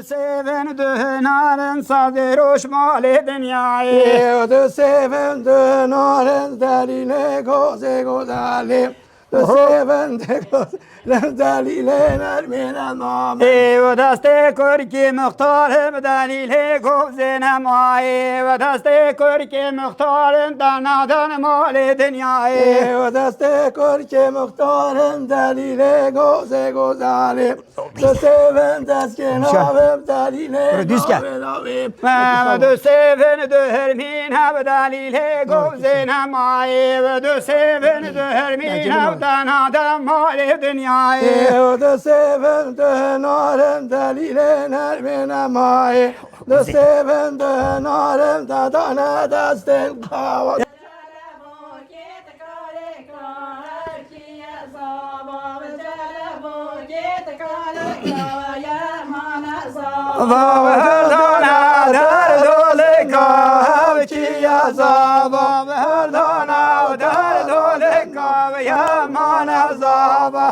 Seven dönaren saderoş mali dünyayı. Du seven dönaren deliyle goze gozalim. Du seven de deliyle nerminen mame. و دست کرکی مختارم دلیل گوزنم آیی و دست کرکی مختارم دنادن مال دنیایی و دست کرکی مختارم دلیل goze gozalim. Du seven dest kenavim deliyle navelavim. و دو سیون دو هرمین هم دلیل گوزنم آیی و دو سیون دو هرمین هم دنادن مال دنیایی و du seven dönaren deliyle nerminen mame. Du seven dönaren dadana desten kavat. Vardana dar dole kav ki azaba Vardana dar dole kav yaman azaba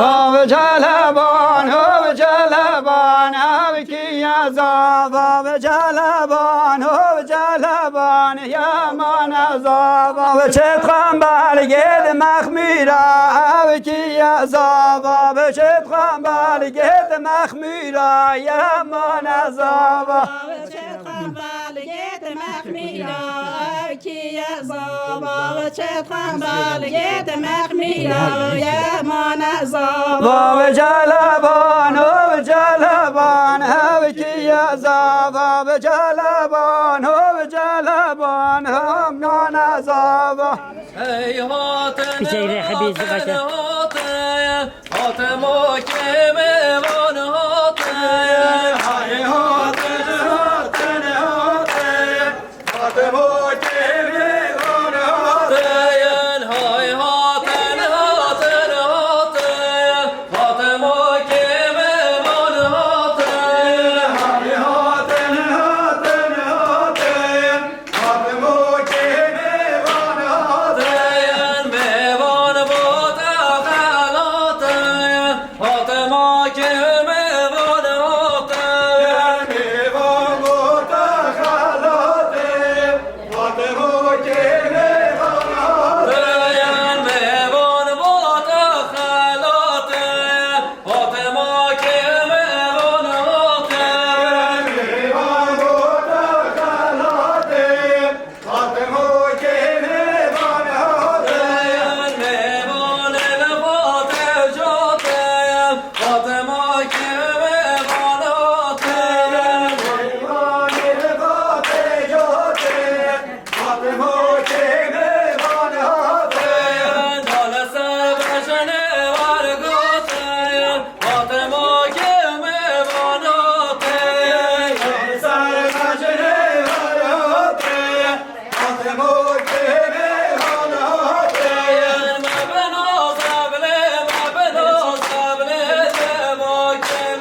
Vav jalaban hov jalaban av ki azaba Vav jalaban hov jalaban yaman azaba Vav çetkan balged makhmira av ki azaba Vav çetkan balged makhmira yaman azaba Vav jalaban hov jalaban av ki azaba Vav jalaban hov jalaban yaman azaba Ey hatene Bize Habib'i başla. Hatem o kemevan hateye Hay hatene hatene hatene Hatem o kemevan hateyen Hay hatene hatene hateye Hatem o kemevan hateye Hay hatene hatene hatene Hatem o kemevan hateyen Mevan bota halateye Hatem o kemevan hateyen Mevan bota halate Hatem o kemevan Dayan mevan bota halate Hatem hakem mevan hatem Mevan bota halate Hatem o kemevan Dayan mevan el bota jote Hatem hakem mevan hatem Dayan dalasa başane var gote Hatem hakem mevan hatem Dayan mabeno sabile mabeno sabile demokem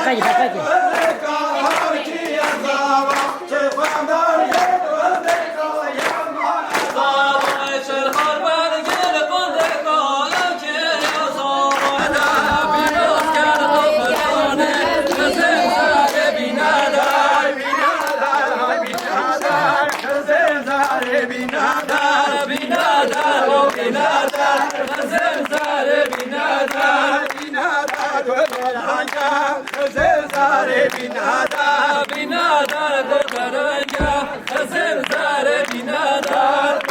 Bakayım bakayım. Thank you. بینادار گرگرنجا خزر زار بینادار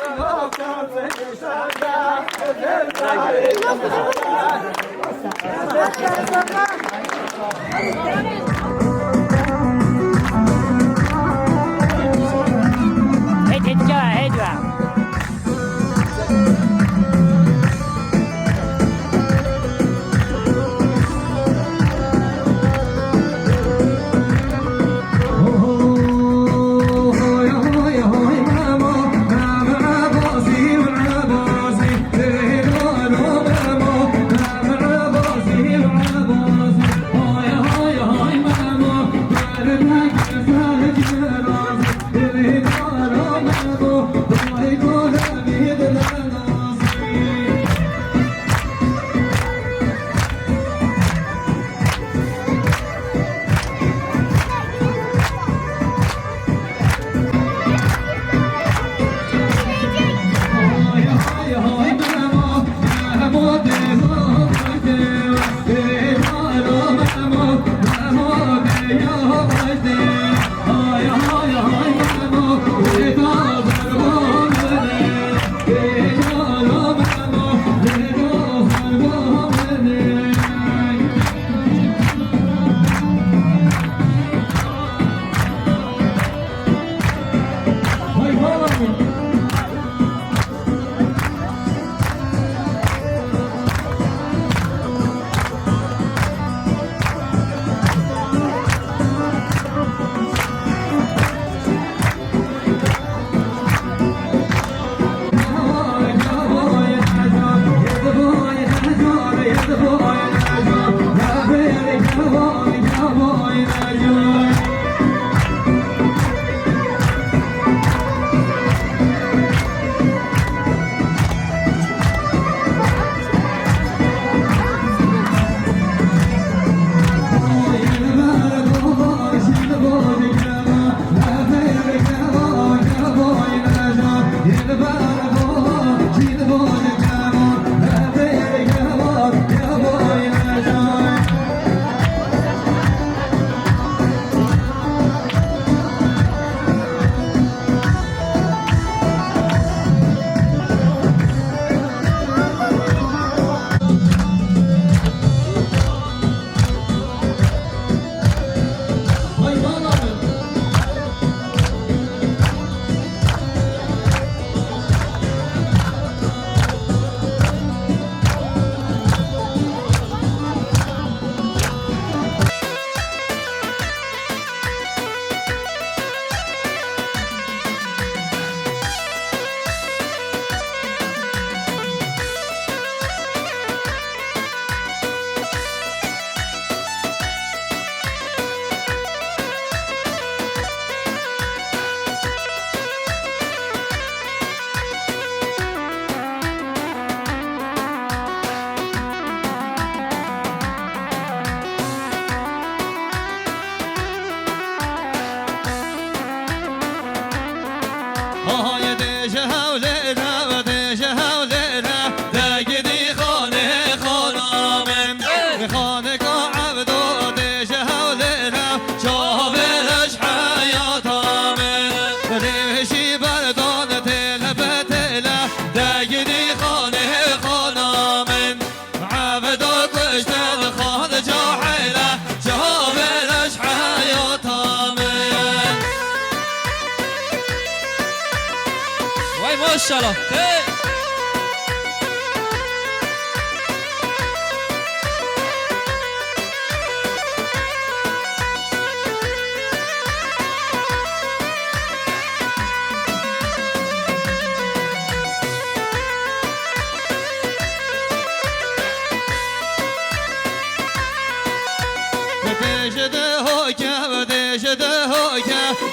ماشاءالله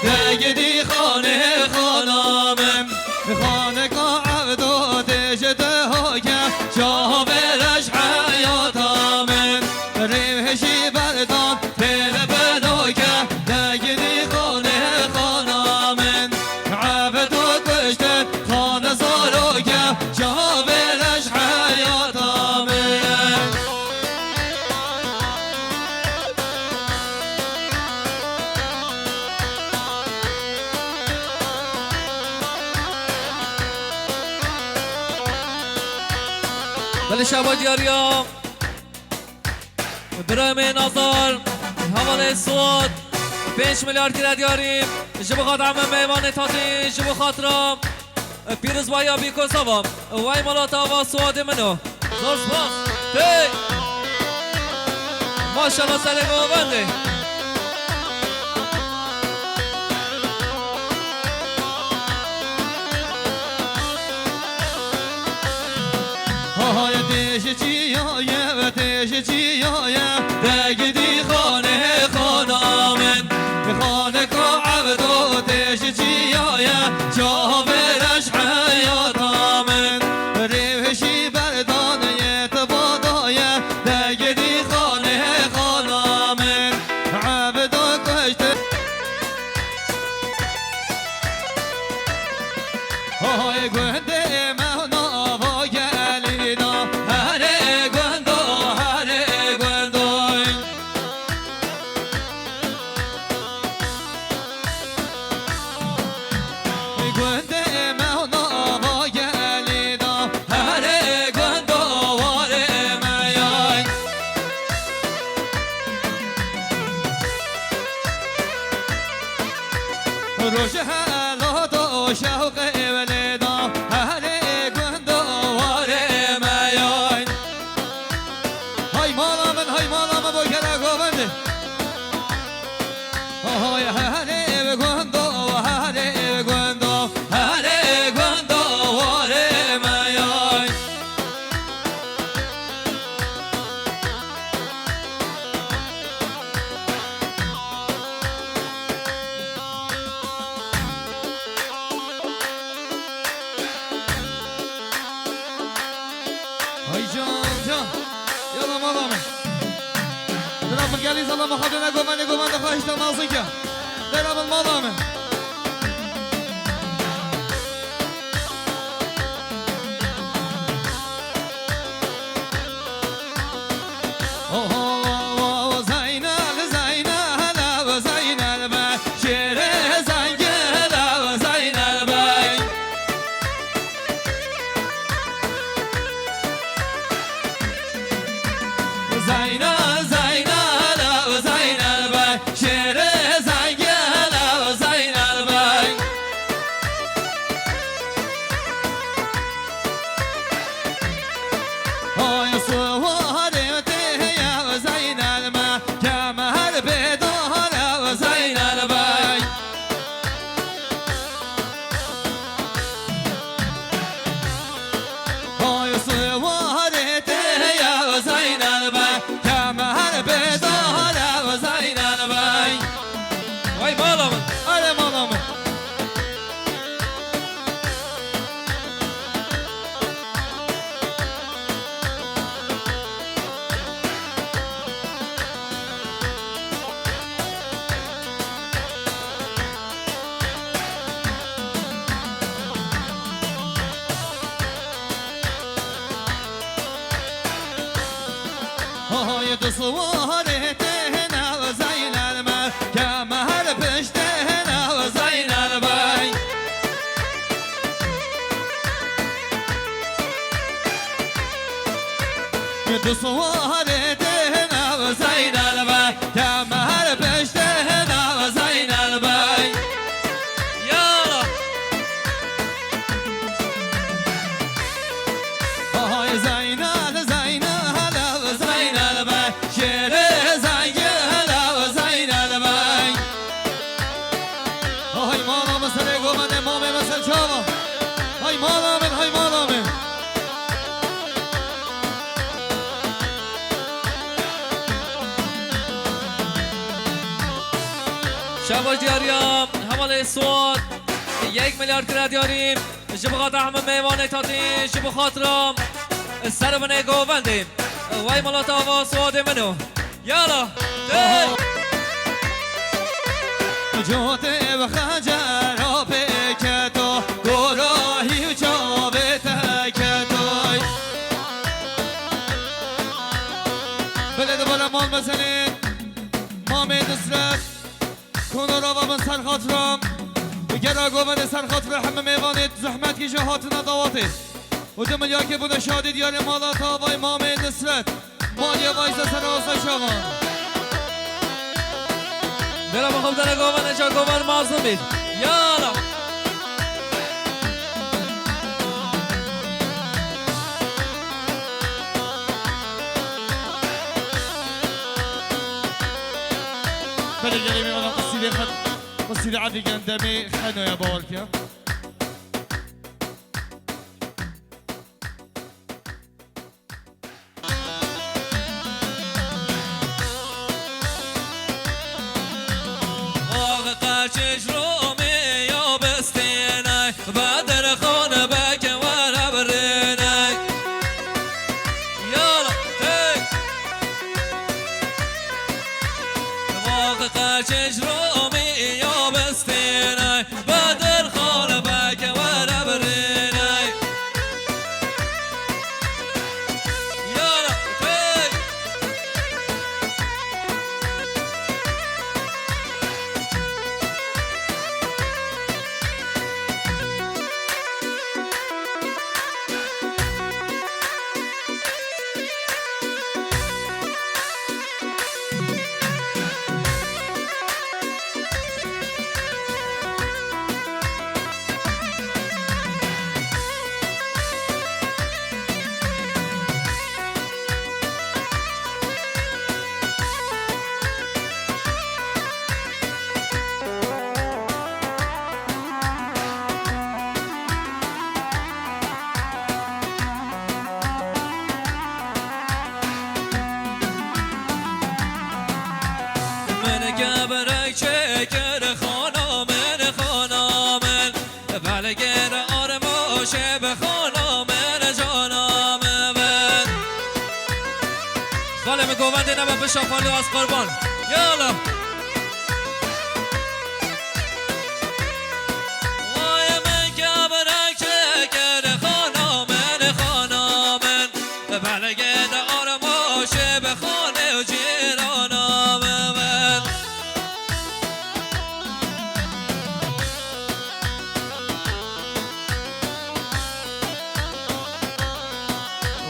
دگدی خانه خانامم خانه کا عبدو دجده هایم شاه بلش حیاتامم ریحشی بردان تل بنایم دگدی خانه خانامم عبدو کشته خانه سارایم شاه بلش حیاتامم ولی شبا دیاریم برای من نظر حواله سواد 5 میلیارد گیره دیاریم جب خاطر همه میوان تاتی جب خاطرم پیروز بایا بیکو سوام وای ملاتا و سواد منو زور سپاس تی ماشالله سلگو بنده های دیش چیایه و دیش چیایه دگدی خانه خانامن خانه کا عبدو دیش چیایه جاورش حیاتامن ریوشی بردانه تبادایه دگدی خانه خانامن عبدو کشته های گنده روش حالا تو شوق ولدا هره گندو واره میای های مالا من با گره گوونده های هره گندو هره گندو هره گندو واره میای جان یالا مالامه درام گلی سلام خاطر نگو من خواهش تماسین که درام مالامه های دو سواره تهنه و زین المر که مهر پشت تهنه و زین البی دو سواره تهنه و زین البی که مهر پشت تهنه و زین البی یالا های زین شباش دیاریم حواله سواد 1 میلیارد گره دیاریم جب خاطر همه میوان تاتی جب خاطرم سر من گووندیم وای ملاتا و سواد منو یالا جوته و خجر را بکتو گراهی و جاوه تکتوی بلد بالا مال بزنین مامه نصرت کنو را و من سر خاطرم بگرا گومد سر خاطر همه میوانید زحمت کشه هاتنا دواته و 2 میلیارد که بوده شادی دیار مالات آوای مام نصرت مالی وایزه سرازه شما برا بخوب در گوان نشا گوان مازم بید یالا بله گلی میمانا قصیده عدی گندمی خنو یا بارکیا قاچش رومی یا بستینای بدر خانه بک ورا برینای یالا هی قاچش رومی یا بستینای بدر خانه بک ورا برینای یالا هی من گبرک چکر خانامن خانامن بلگر آرماشه به خانامن جانامن خاله گوونده نمه بشافالو از قربان یالا وای من گبرک چکر خانامن خانامن بلگر آرماشه به خانه و جیرانامن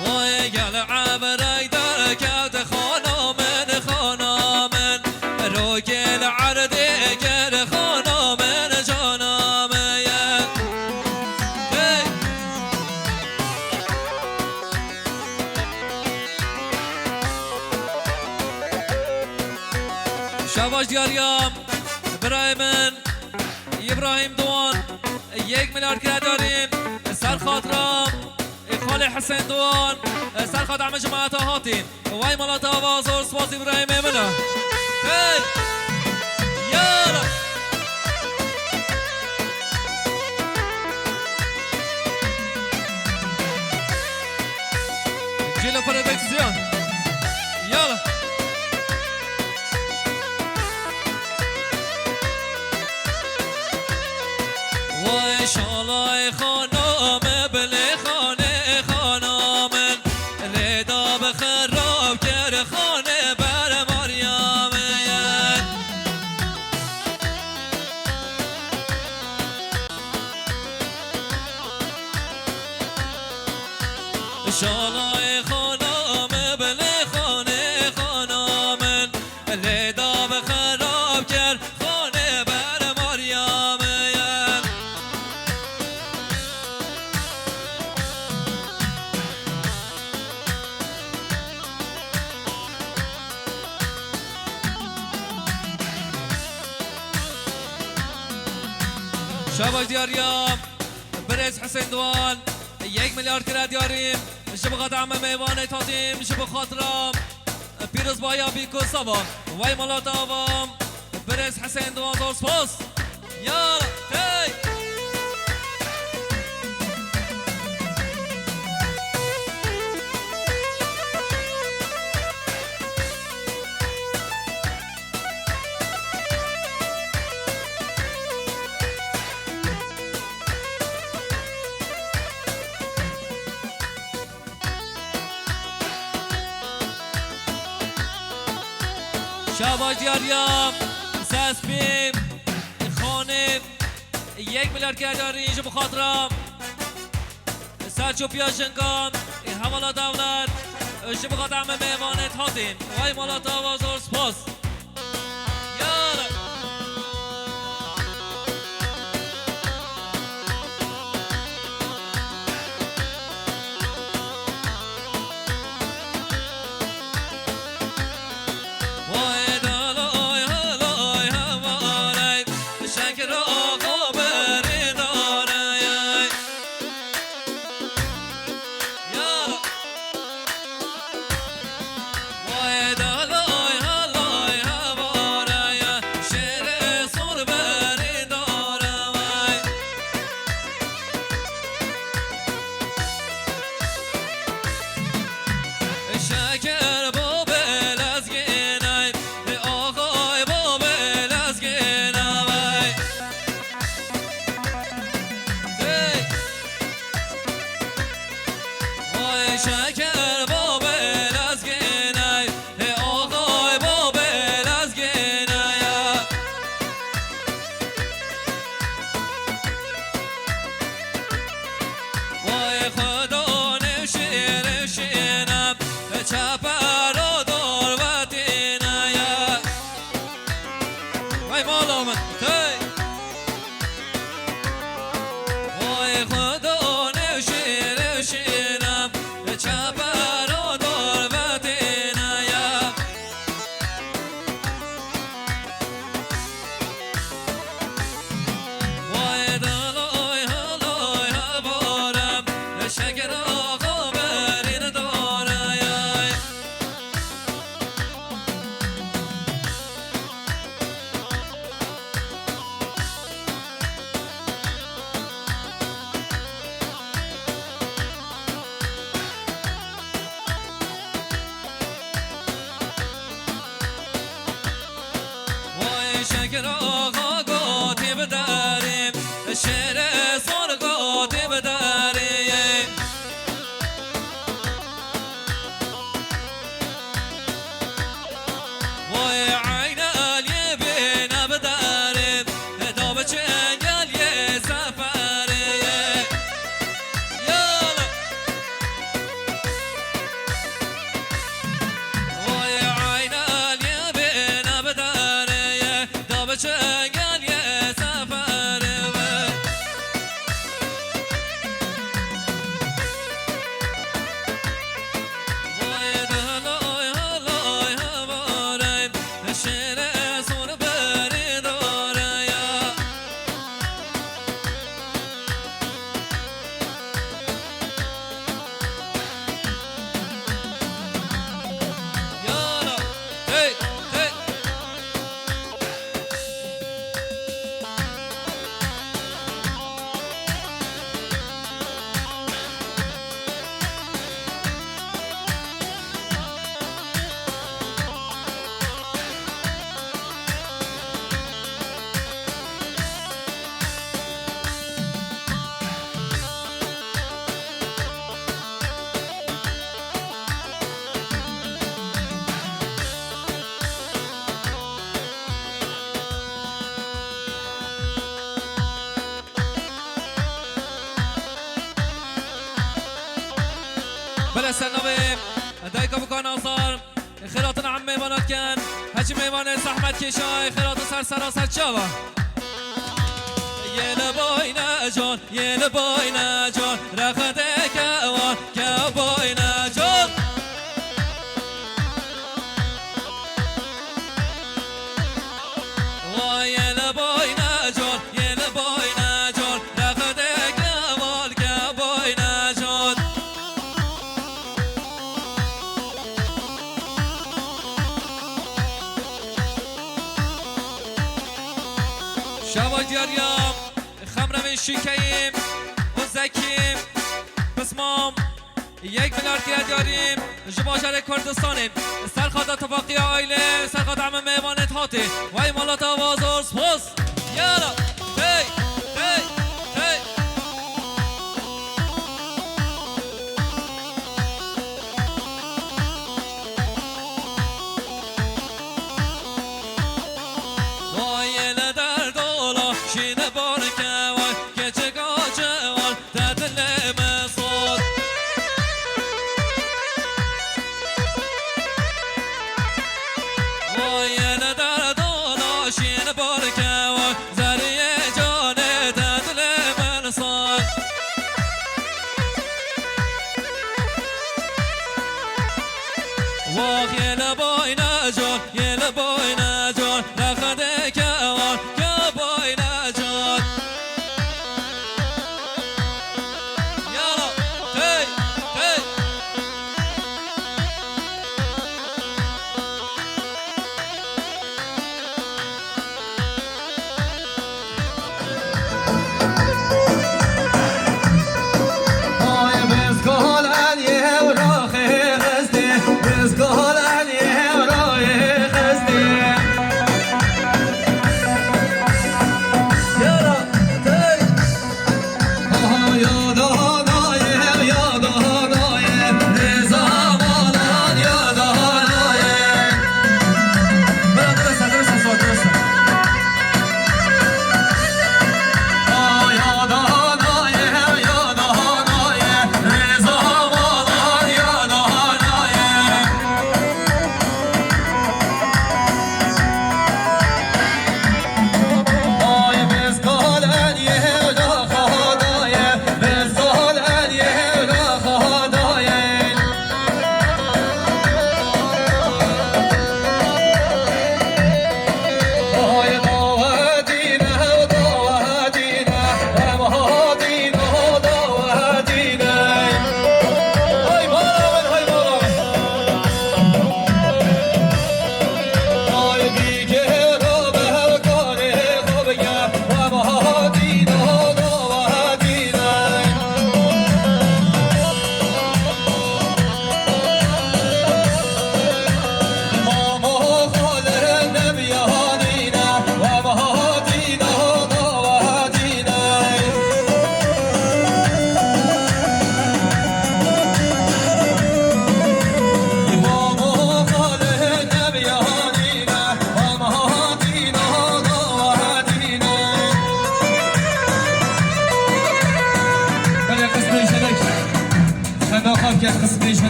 وای گل عبرک در کت خانامن خانامن رو گل عرده گر خانامن جانامن هی شواش دیاریم برای من ابراهیم دوان 1 میلیارد کرد داریم سر خاطرم خاله حسین دوان سر خاطر همه جماعت هاتین وای مالات آواز و سپاس ابراهیم منه هی یالا جیل پردکسیون یالا وای شالای خانم بله خانه خانامن لیدا بخراب کر خانه بر مریامن شالای خانم بله خانه خانامن لیدا بخراب کر خانه بر مریامن شباش دیاریم برز حسین دوان 1 میلیارد کرد دیاریم شب خاطر همه میوانه تاتیم شب خاطرم پیروز بایا بیکو سوا وای مالات آوام برز حسین دوان زور سپاس یالا هی شباش دیاریم سسبیم خانه 1 میلیارد که داری اینجا بخاطرم سرچو پیا جنگام این حوالا دولت جب قدم میوانت هاتین وای مالات آواز و سپاس یالا وای دالای هلای هوالای شکر آقا بری دارای یالا وای دالای هلای هوالای شیر سر بری دارای شکر با بلزگینای آقای با بلزگینای وای شکر با بلزگینای آقای با بلزگینای وای خدا نشیر شینم چپر و دار و دینه وای مالا من وای خدا نشیر شینم چپر و دار و دینه وای دلای هلای هوارم شکر آقا برین داره وای شکر آقا گاتی بداریم شیر سر گاتی بداریم وای عین علی بین بداریم داب چنگل یه سفریه یالا وای عین علی بین بداره داب چنگل یه سفریه وای دلای هلای هوارم شیر سر بری داره یالا هی هی بله سلامه دایکا بکن آثار خیرات نعم میوانات کن هجی میوان زحمت کشای خیرات سر سراسر چاوا یه لبای نجان یه لبای نجان رخده کوان که بای نجان وای یه لبای نجان یه لبای نجان رخده کوان که بای نجان شبا جریم خمرم شکیم و زکیم بسمام 1 میلیارد گرد داریم جبا شهر کردستانیم سرخاد اتفاقی آیله سرخاد همه میوانت هاته وای مالات آواز و سپاس یالا هی هی هی وای لدر دولا شین بارکه وای گچه گاچه وال تدل مسار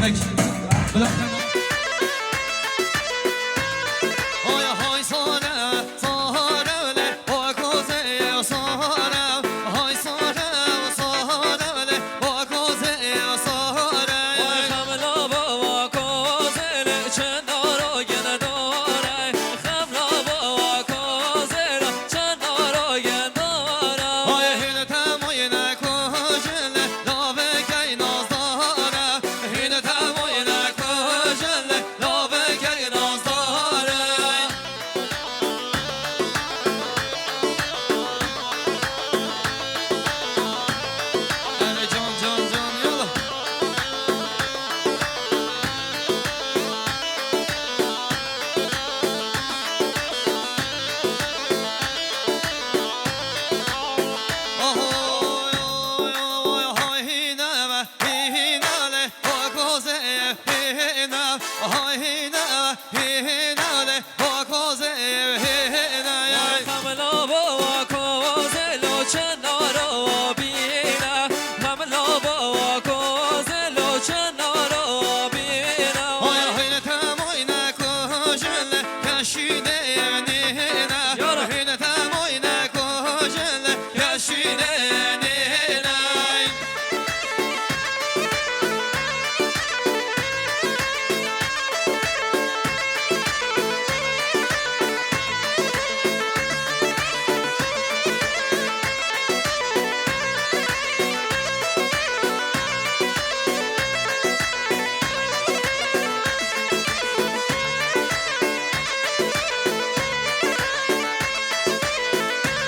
هناك بلغتنا هاي هاي صارة صارة لك وكوزي صارة هاي صارة صارة لك وكوزي صارة خملا با وکوزل چندارو گنداره خملا با وکوزل چندارو گنداره هاي هنا تموي نكوجل لابكي نازداره هنا تموي نكوجل لابكي نازداره أنا جون جون جون يلا خملا با وکوزل چندارو بینا خملا با وکوزل چندارو بینا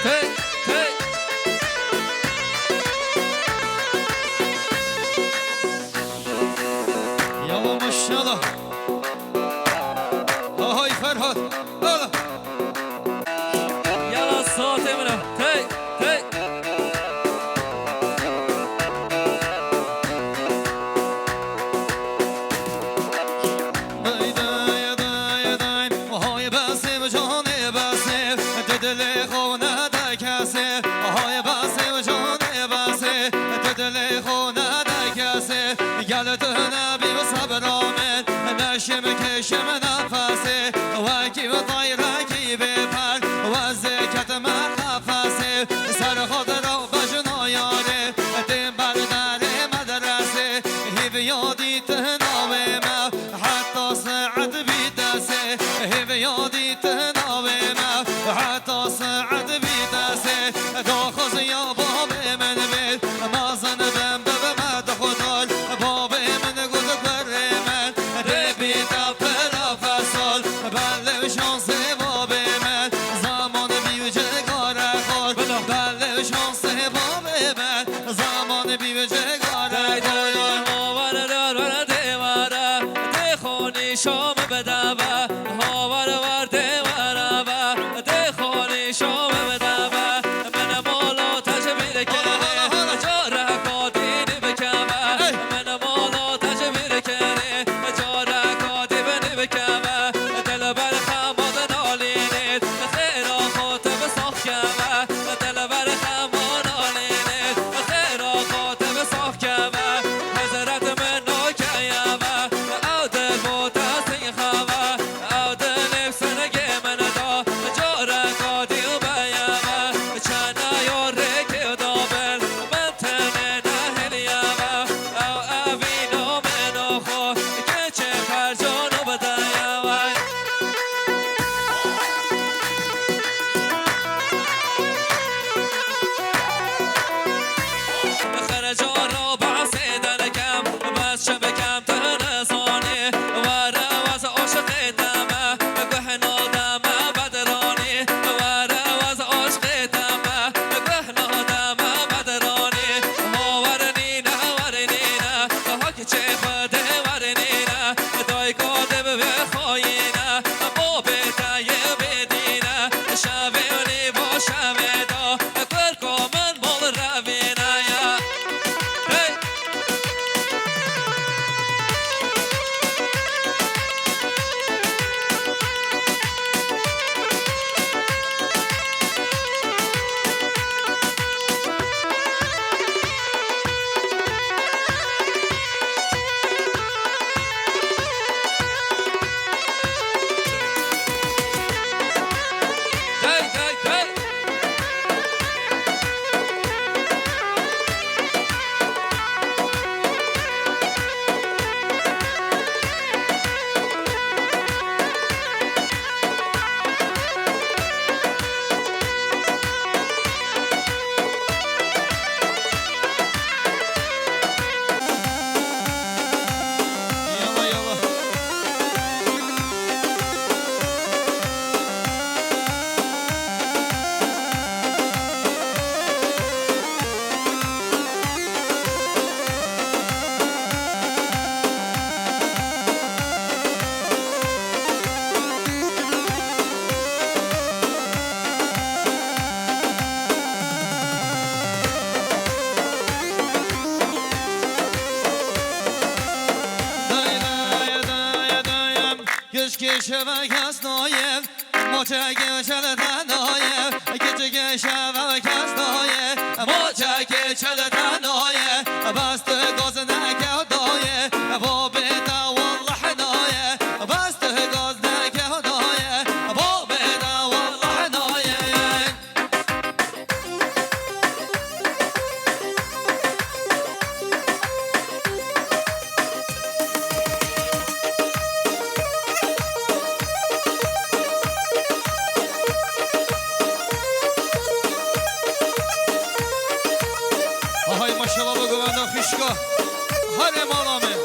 تك تك يلا ما شاء الله هاي فرهاد يلا يلا الصوت منه تك تك هاي باسم جاني باسم تدلي خونه دکسه هاي باسم جاني باسم تدلي خونه دکسه گل تو نبی و صبر آمد نشم کشم نفسه وکی و طایرکی بپر و زکت من نفسه سر خود را بجنا یاره دیم بر در مدرسه هیو یادی تنام ما حتی ساعت بیدسه هیو یادی تنام ما حتی ساعت بیدسه داخل یا باب من بید مازن بم بم دخدار باب من گود کر من ربی تا پرا فصل بله شانس باب من زمان بیوجه کار خور بله شانس باب من زمان بیوجه کار خونی شام بدابا هاور ورده ورابا ده خونی شام بدابا که شب کس نایم مچه چل تنایم که شب کس نایم مچه چل تنایم بست گاز نکه دایم با بیتا والله نایم بست گاز نکه دایم با بیتا والله نایم آهای ماشاءالله بگو بندم خیشگاه هر مالامه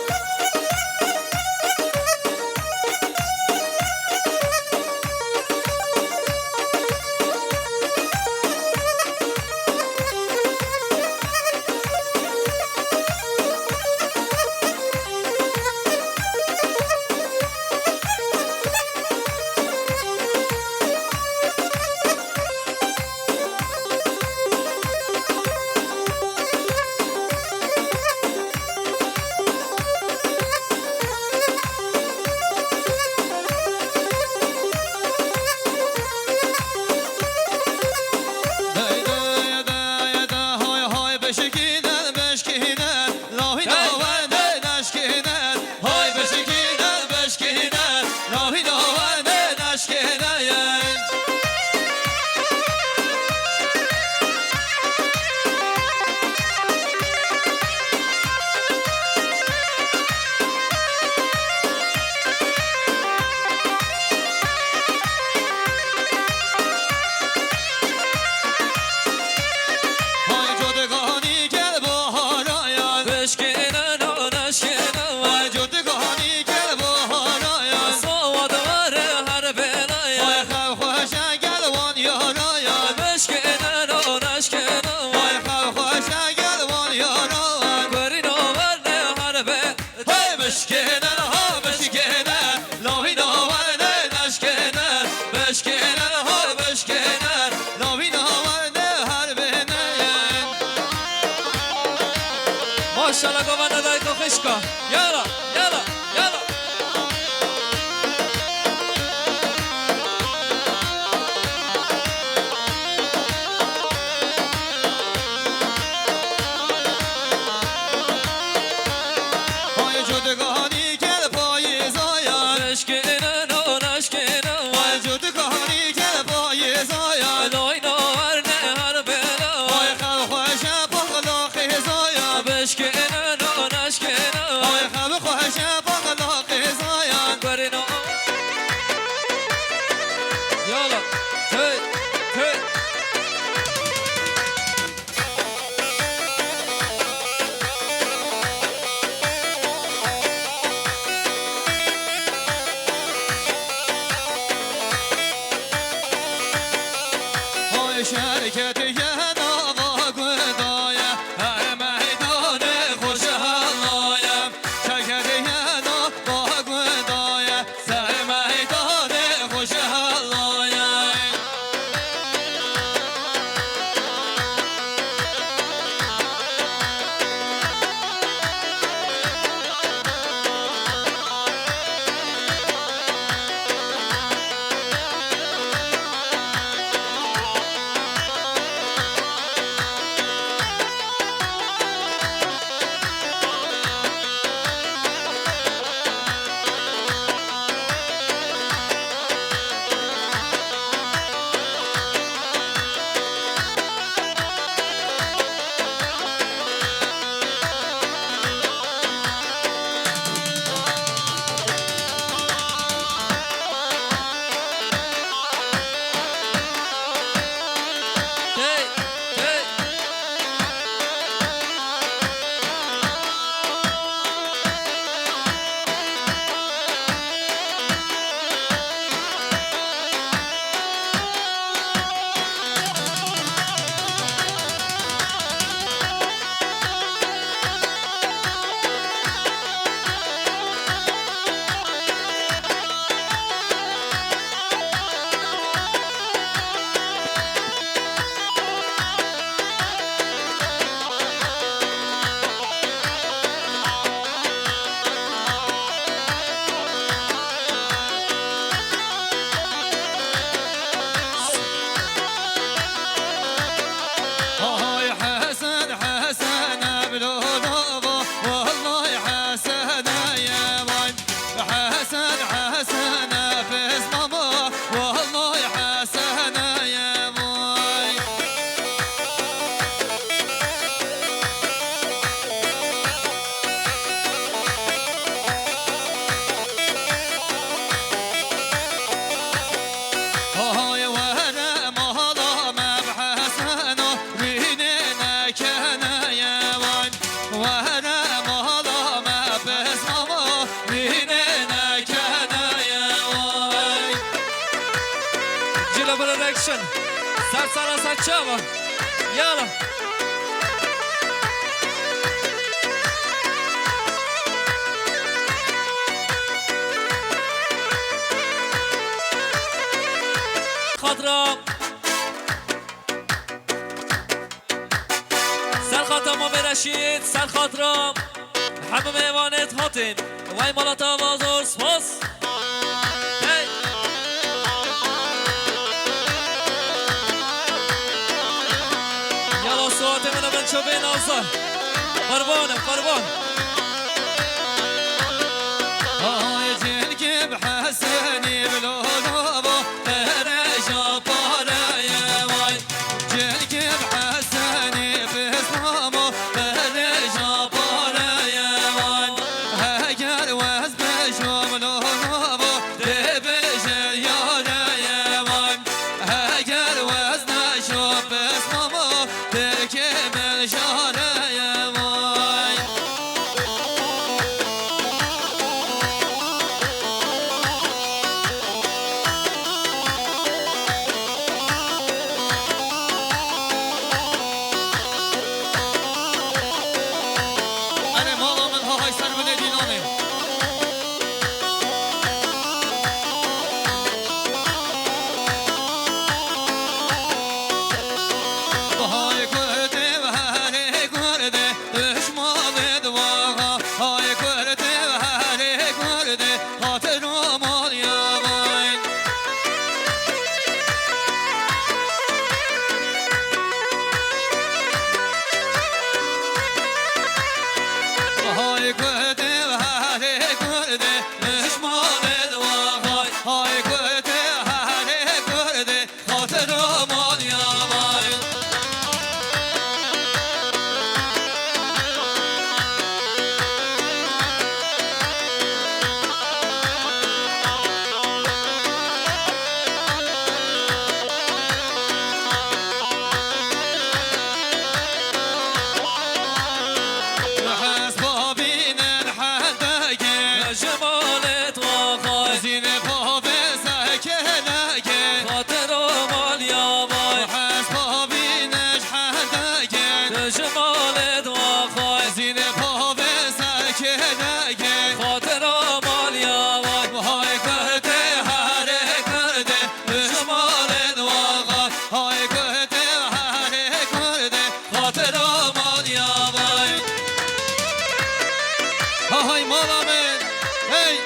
ماشاءالله گوانه دای تو خشکا یالا یالا یالا های جدگانی کل پای زایم نشکنه نو نشکنه های جدگانی کل پای زایم لای نوار نه هر بلا های خب خوش بخلا خزایم بشکنه نو نشکنه های خب خوش بخلا خزایم برینو یالا هی هی های شرکت یه نوا گدایم هر میدان خوش حالایم شرکت یه نوا گدایم سر میدان خوش حالایم يلا برودكشن سر سر سر شابا يلا خضراء سر خاطر ما برشید سر خاطرم همه میوانت هاتین وای مالات آوازور سپاس یالا سوات منو بنچو بین آزار قربانم قربان آی جلگی بحسنی بلولوبو ترجا بالای وای جلگی بحسنی بسلامو ترجا بالای وای اگر وز بشم لولوبو دبشل یادای وای اگر وز نشم بسلامو تکمل شادای وای أنا ماما من هاي سر من دينامي هاي كردي وهاي كردي إيش ما بدواها هاي كردي وهاي كردي خاطر مال يا باي هاي كردي وهاي كردي إيش ما بدواها هاي كردي وهاي كردي خاطر مال يا باي نحس بابين الحداقين جمالت واخاي زين بابي ساكناقين خاطر مال يا باي نحس بابين الحداقين جمالت واخاي زين بابي ساكناقين خاطر مال يا باي هاي كردي هاي كردي جمال الواقع هاي كردي هاي كردي خاطر مال يا باي هاي ماما من هي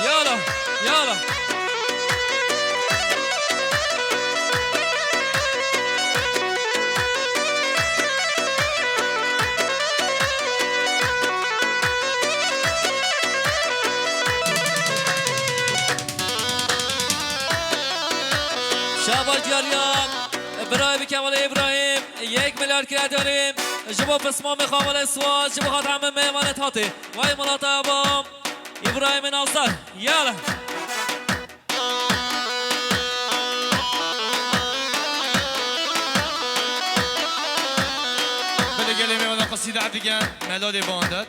يلا يلا شابا دیاریان برای بکمال ابراهیم 1 میلیارد کرد داریم جبا پسما میخوام سواز جبا خاطر همه میوانت هاتی وای ملات ابام ابراهیم ناصر یالا بده گلی میمونه قصیده عدیگن ملادی باندد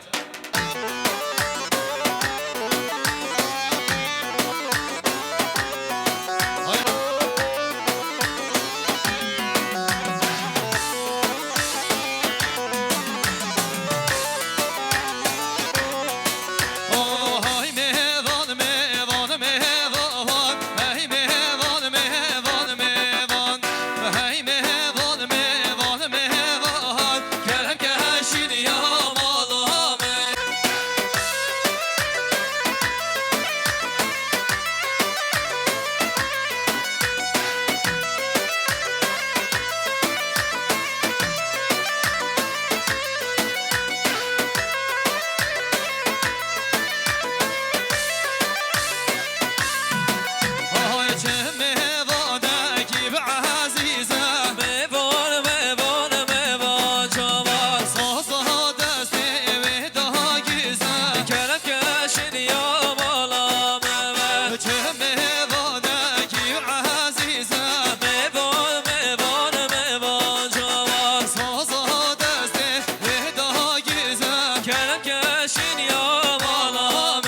هاي مهوان مهوان مهوان هاي مهوان مهوان مهوان هاي مهوان مهوان مهوان كلام كهشين يا مالا گرم کشین یا بالا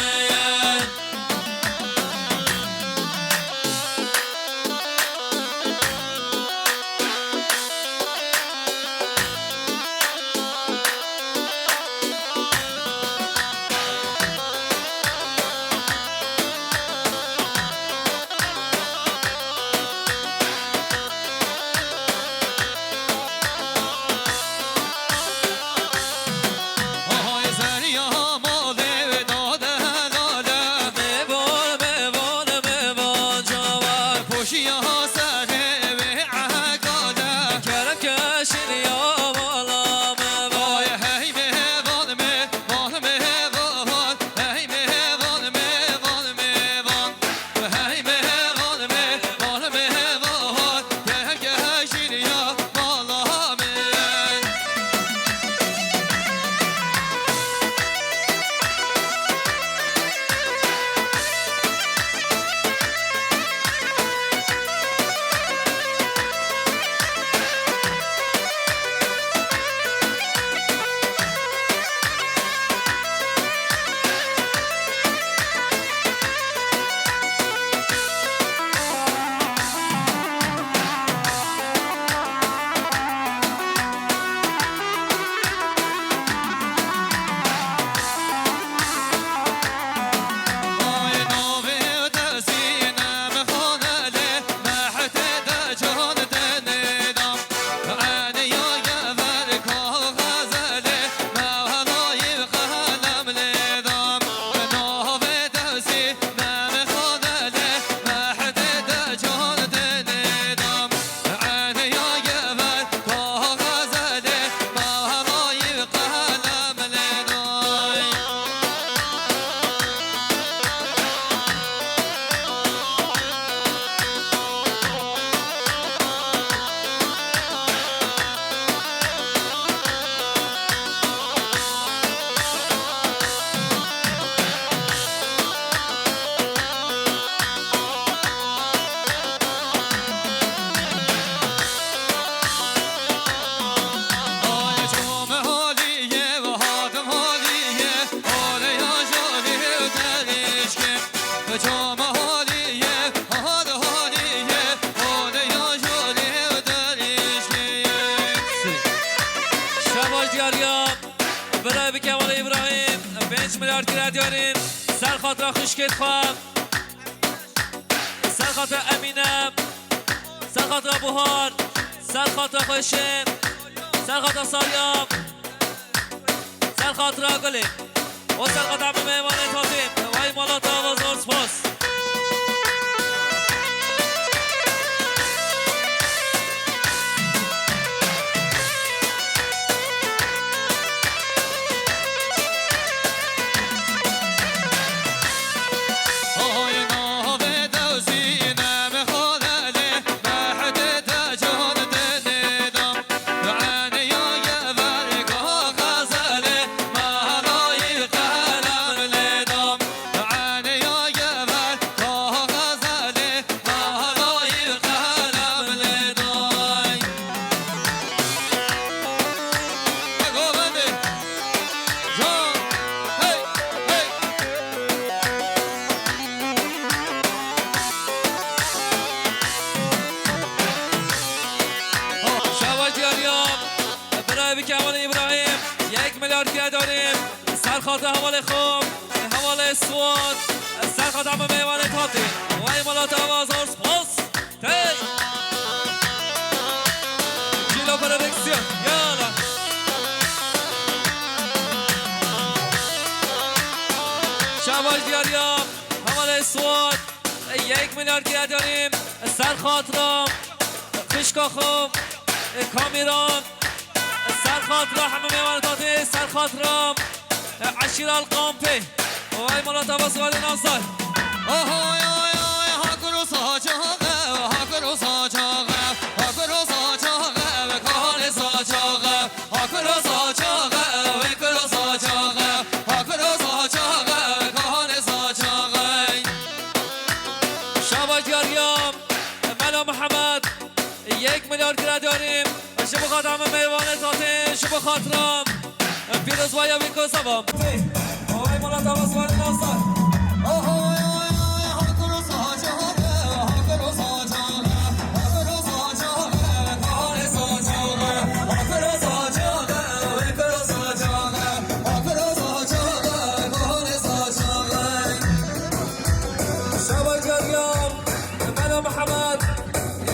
میان برای به کمال ابراهیم 5 میلیارد کرد یاریم سر خاطر خوشگت خواهم سر خاطر امینم سر خاطر بوهار سر خاطر خوشن سر خاطر سالیام سر خاطر گلی و سر خاطر همه میوان تازیم وای مالات آواز ارز پاس خاطر حوال خوب حوال سواد سر خاطر همه میوان تاتی وای مالات آواز ارز پاس تی جیلو پرودکسیون یالا شواج دیاریام حوال سواد 1 میلیارد گیره داریم سر خاطرم خشکا خوب کامیران سر خاطر همه میوان تاتی سر خاطرم عشيرة القامبي وهاي مرات أبص على ناصر هاي هاكرو صاجغة هاكرو صاجغة هاكرو صاجغة وكان صاجغة هاكرو صاجغة وكرو صاجغة هاكرو صاجغة وكان صاجغة شاباش ياريام ملا محمد 1 میلیارد گره داریم شبو خاطر همه میوان تاتین شبو خاطرم پیروز بایا بیکو سبام وای مالا تواس ناصر محمد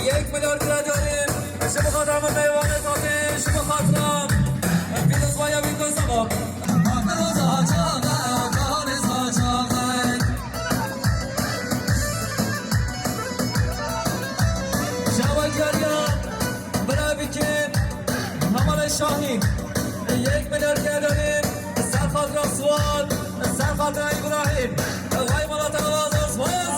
1 میلیارد داریم شما خاطرم میوان تاتی شما خاطرم پیروز بایا بیکو سبام شاهین 1 میلیارد داریم سر خاطر سوال سر خاطر ابراهیم وای مالا تواز اسواز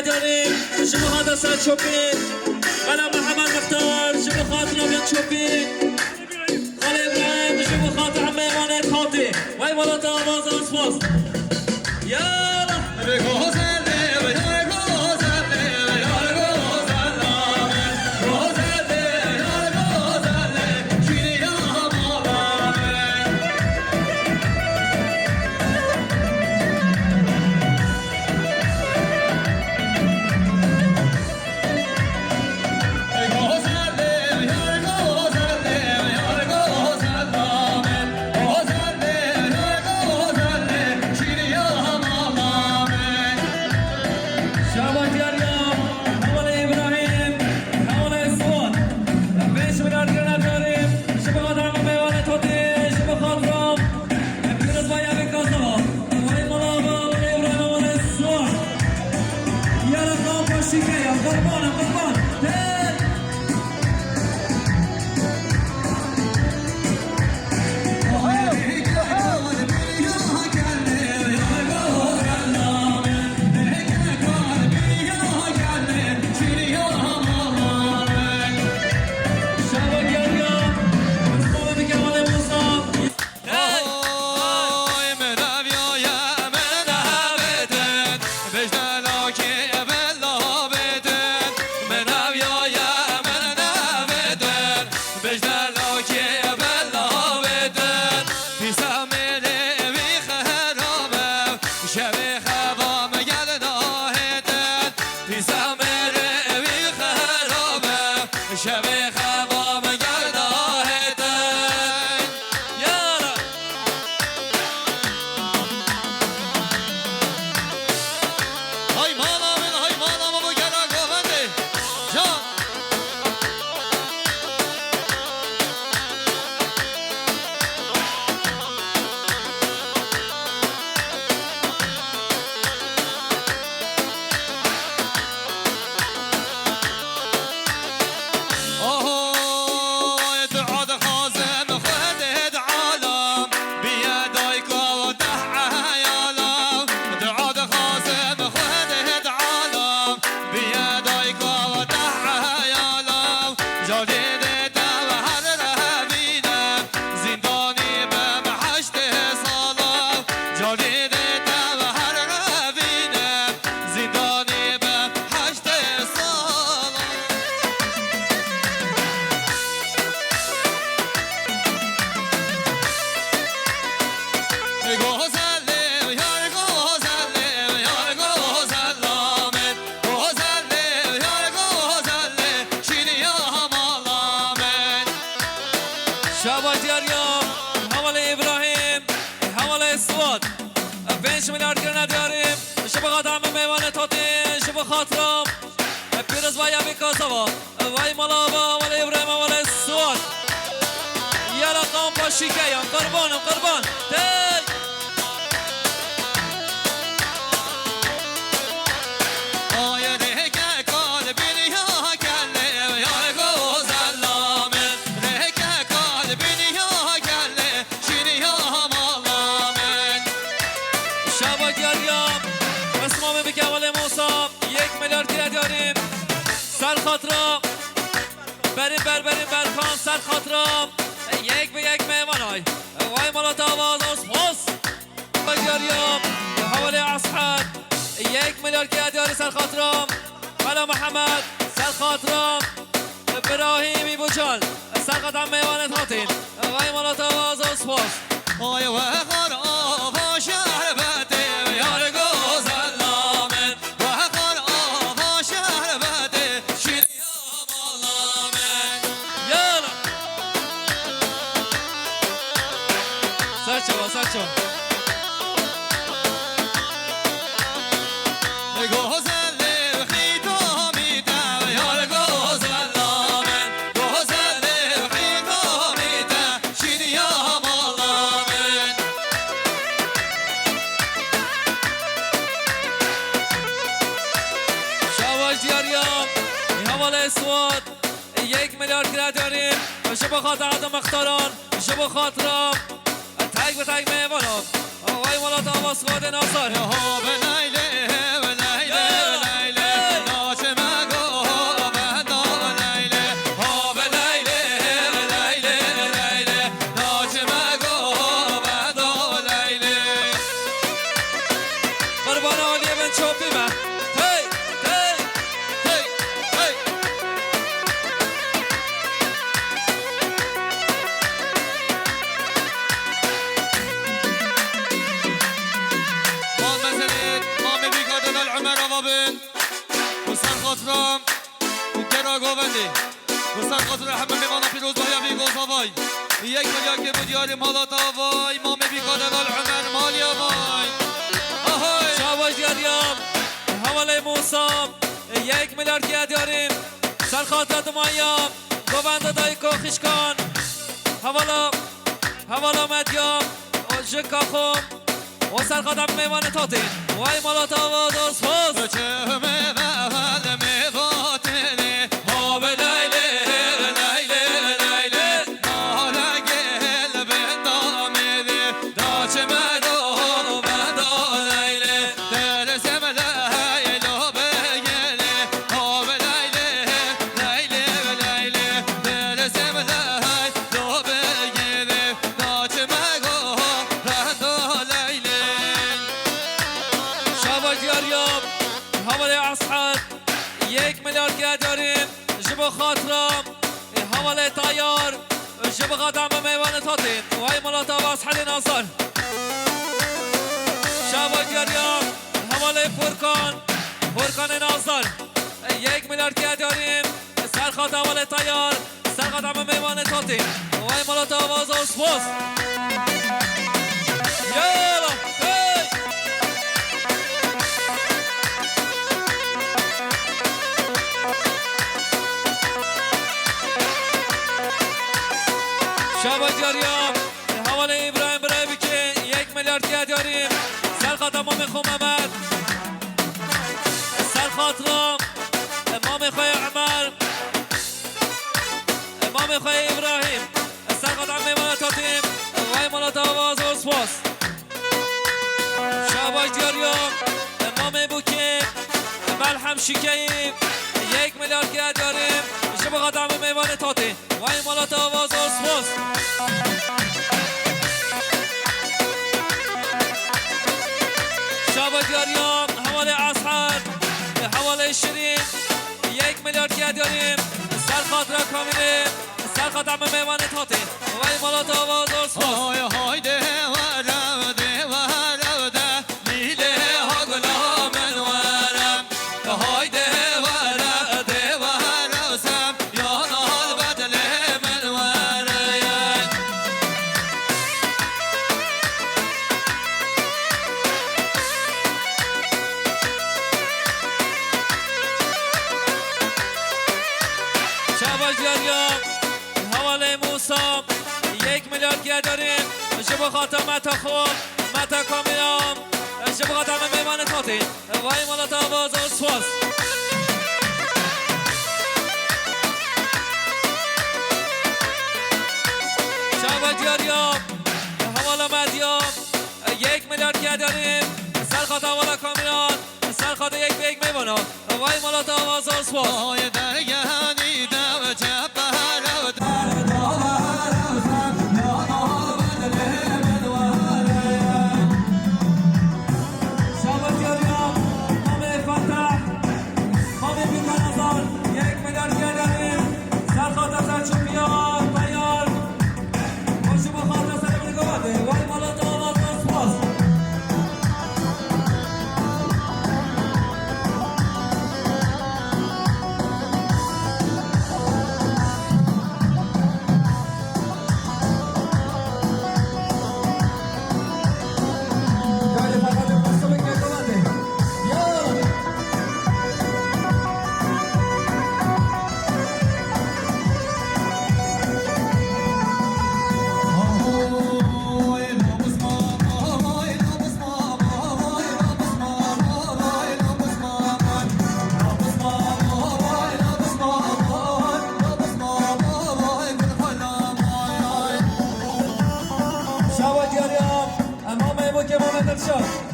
داریم شما خاطر سر چوبین ولی محمد مختار شما خاطر بیان چوبین خاله ابراهیم شما خاطر همه ایمانه تاتی وای مالا تا آواز اسفاز یالا گوزلم یار گوزلم یار گوزلامت گوزلم یار گوزلم شینی همالامت شاباش دیاریام حواله ابراهیم حواله سواد 5 میلیارد گرنه داریم شب قدم میوان تاتین شب خاطرم پیروز وای ابی کاسوا وای ملابا ولی ابراهیم حواله سواد یا رقم باشی که یا قربان تی آیا رهکه قلبی یا کله یار گوزلامت رهکه قلبی یا کله شینی همالامت شبا دیاریام اسمامه بگه ولی موسا 1 میلیارد گره داریم سر خاطرم بریم برخان سر خاطرم 1 به 1 میوان های وای مالات آواز اسپاس با دیاریام حوالی اصحاد 1 میلیارد گره داری سر خاطرم حالا محمد سر خاطرم ابراهیمی بوجال سر قدم میوان تاتین وای مالات آواز اسپاس آیا و خراب شربته یار گوزلامت و خراب شربته شیری همالامت یالا سرچو گوزلم خیتو میده یار گوزلامت گوزلم خیتو میده شیری همالامت شواش دیاریام این حواله سواد 1 میلیارد گره داریم شب خاطر آدم اختاران شب خاطرم تک به تک میوانم وای مالات آواز سواد ناصر ها به لیله به لیله به لیله ناچ مگو بدا لیله ها به لیله به لیله به لیله ناچ مگو بدا لیله قربان عالی بن چوبی من هی هی هی ما مثلت ما میبیگادن العمر آوابن بسر خاطرم درا گوبندی بسر خاطر همه میمانا پیروز بایا بیگو زاوای 1 میلیارد که بودیاری مالات آوای ما میبیگادن العمر مالی آوای آهای شواش دیاریام حواله موسا 1 میلیارد گره داریم سر خاطرات مایام گوبنده دای کوخشکان حوالا مدیام جکا خوم و سر قدم میوان تاتین وای مالات آواز اسپاس چه میوال میواتنه ها به لیله به لیله به لیله نالا گل بندامده دا چه مدو بدا لیله درسم لیلو بگله ها به لیله لیله به لیله درسم لیلو بگله دا چه مگو بدا لیله شواش دیاریام حواله اصحاد 1 میلیارد گره داریم جب خاطرم حواله تایار جب قدم میوان تاتین وای مالات آواز حلی ناصر شواش دیاریام حواله پرکان ناصر 1 میلیارد گره داریم سر خاطر حواله تایار سر قدم میوان تاتین وای مالات آواز اسپاس یالا هی شبا جاریام حواله ابراهیم برای بکه 1 میلیارد گره داریم سر خاطر ما میخوام امد سر خاطرم ما میخوای عمر ما میخوای ابراهیم سر خاطر میمانه تاتیم وای مالات آواز و سپاس شبا جاریام ما میبکه ملحم شکاییم 1 میلیارد گره داریم شب قدم میوان تاتیم وای مالات آواز و سپاس شبا جاریام حواله اصحاد حواله شیرین 1 میلیارد گره داریم سر خاطر کامله سر خاطر میوان تاتیم وای مالات آواز و سپاس های های ده ورم ده جریان حواله موسا 1 میلیارد گیر داریم جب خاطر متا خوب متا کامیام جب خاطر میوان تاتی وای مالا تا آواز و سواز شعب جریان حواله مدیام 1 میلیارد گیر داریم سر خاطر حواله کامیان سر خاطر 1 به 1 میوانم وای مالا تا آواز و سواز آی درگهانی دو چپه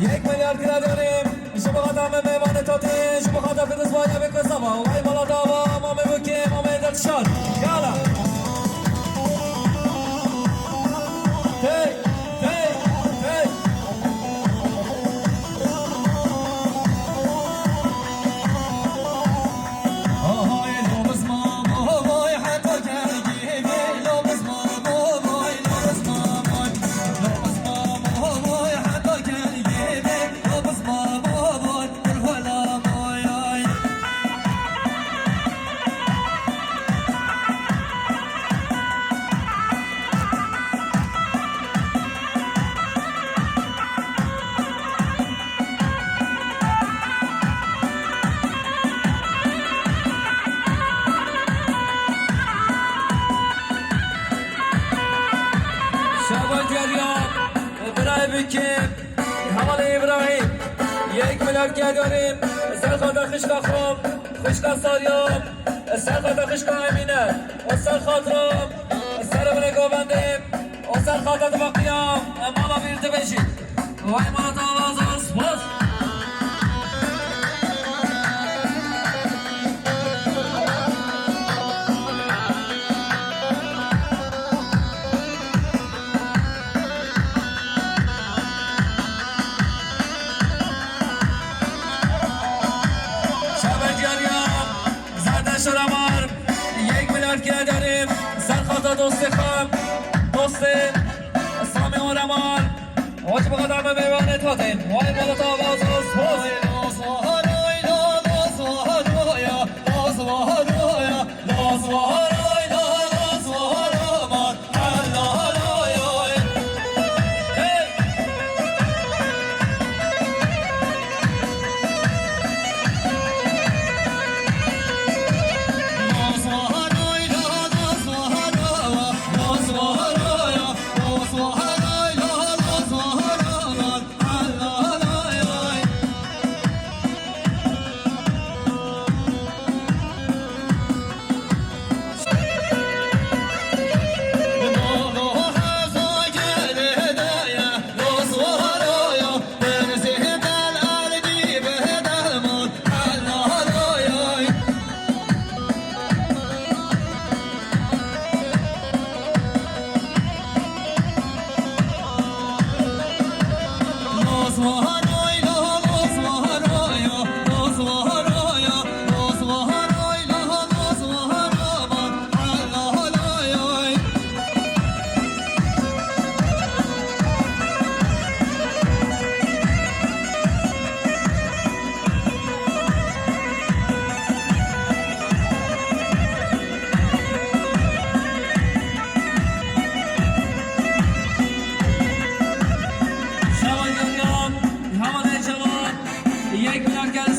یک میلیارد گیر داریم شو بخواد همه میوان تاتین شو بخواد فیروز باید بکسم وای بالا داوا ما میبکیم ما میدلشان یالا هی ابراهیم 1 میلیارد گیر داریم سر خاطر خشکا خوب خشکا ساریام سر خاطر خشکا امینه و سر خاطرم سر من گوبندیم و سر خاطر بقیام مالا بیرده بشید وای مالا تا آواز سپاس شرمار 1 میلیارد گیر داریم سر خاطر دوست خم دوست سامی علمار حاج بقدر میوان تاتین وای بالا تا آواز و سپاس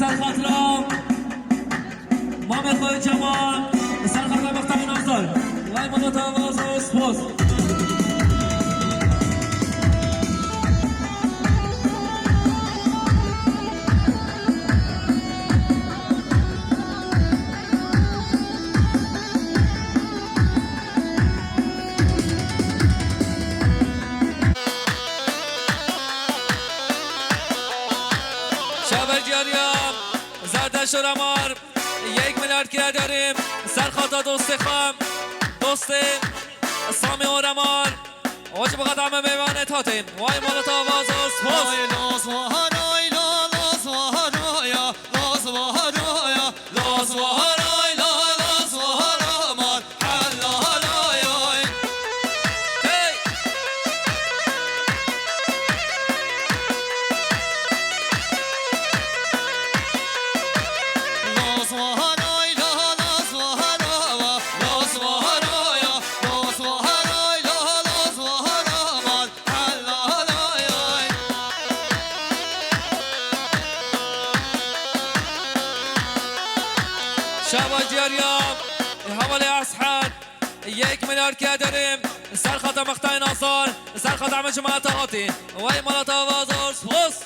سر خاطرم ما میخوای جوان سر خاطر مختار نظر وای مالا تواز و سپاس شرمار 1 میلیارد که داریم سرخاطا دوست خام دوست سامی و رمار واجب قدم میوان تاتین وای مالا تواز و سپاس که داریم سرخط مقطع ناصر سرخط عمل جماعة تغطي وای مالا تواز سپاس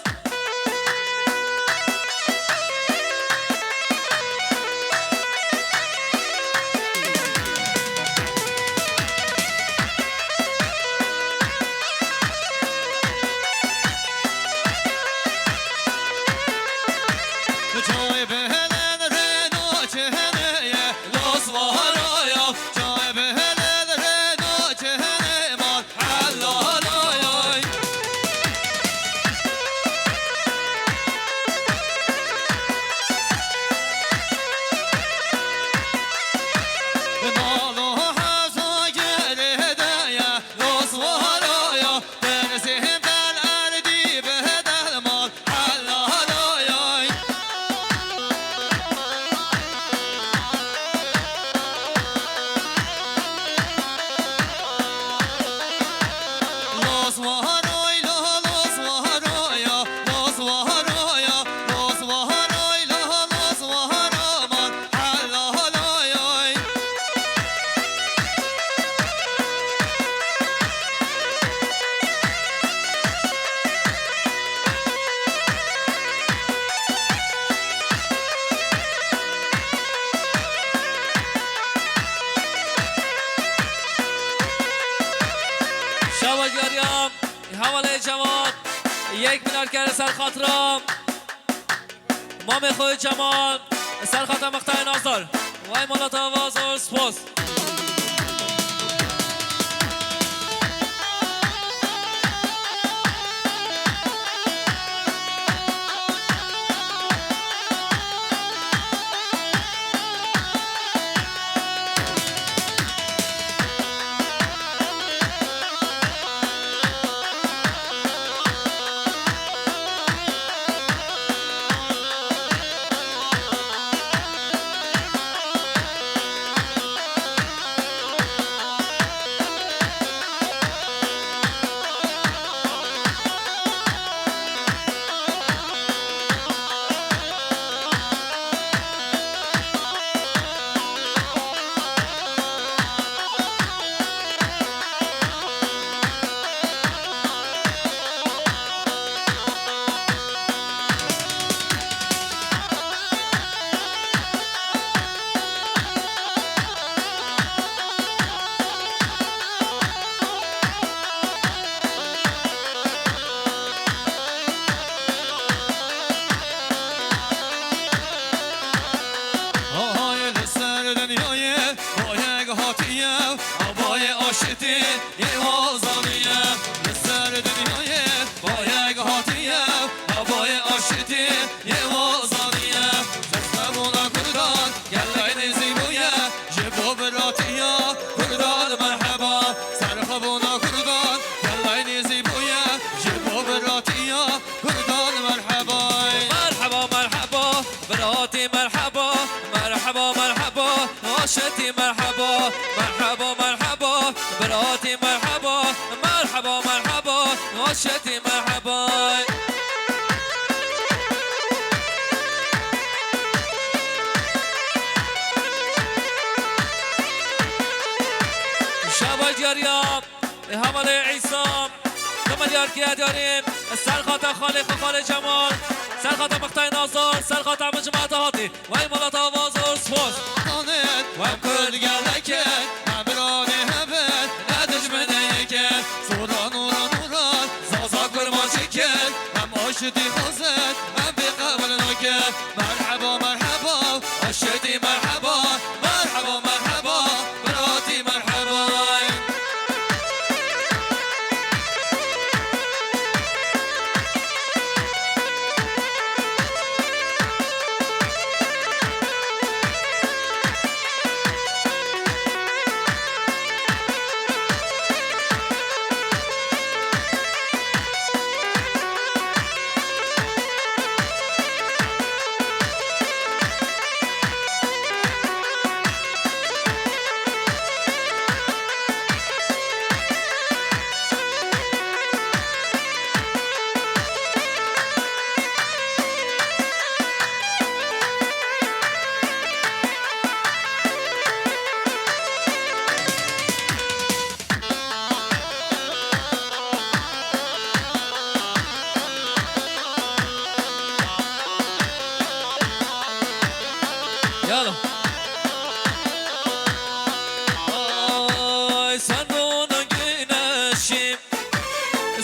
سرخاطرم مام خوی جمال سرخاطر مقطع ناظر وای مالا تواز و سپاس عاشتي مرحبا مرحبا مرحبا براتي مرحبا مرحبا مرحبا عاشتي مرحبا حمل عیسام 2 میلیارد گیره داریم سر خاطر خالق و خال جمال سر خاطر مقطع نازار سر خاطر مجموعه هاتی و این مالات آواز و سپاس و کل گلکت مبران هبت ندش منیکت سورا نورا نورا زازا کرما چکت هم آشتی خوزت هم بی قبل نکت مرحبا مرحبا آشتی مرحبا مرحبا مرحبا براتی مرحبا يلا sen doğuna güneşim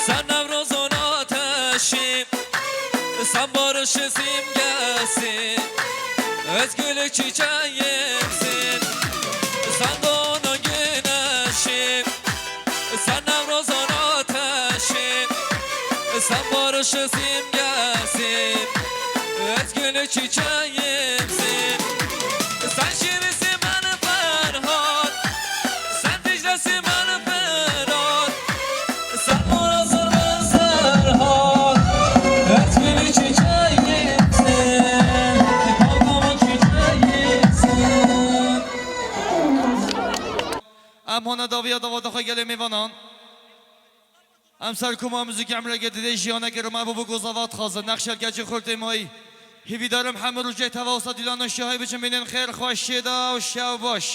sen nevruzun ateşim sen barışı simgesin özgürlük çiçeğimsin sen doğuna güneşim sen nevruzun ateşim sen barışı simgesin özgürlük çiçeğimsin sen şiirsin beni Ferhat sen Dicle'sin beni Ferhat sen Muraz'ın ben Serhat özgürlük çiçeğimsin kalkamın çiçeğimsin ام هانا داویا داوا داخل گله میوانان ام سر کما موزیک عمره گدیده جیانه که رو محبوب گزاوات خازه نقشل گجی خورده مایی هیوی دارم همه رو جای تواسط دیلان و شیهای بچن بینن خیر خوش شده و شو باش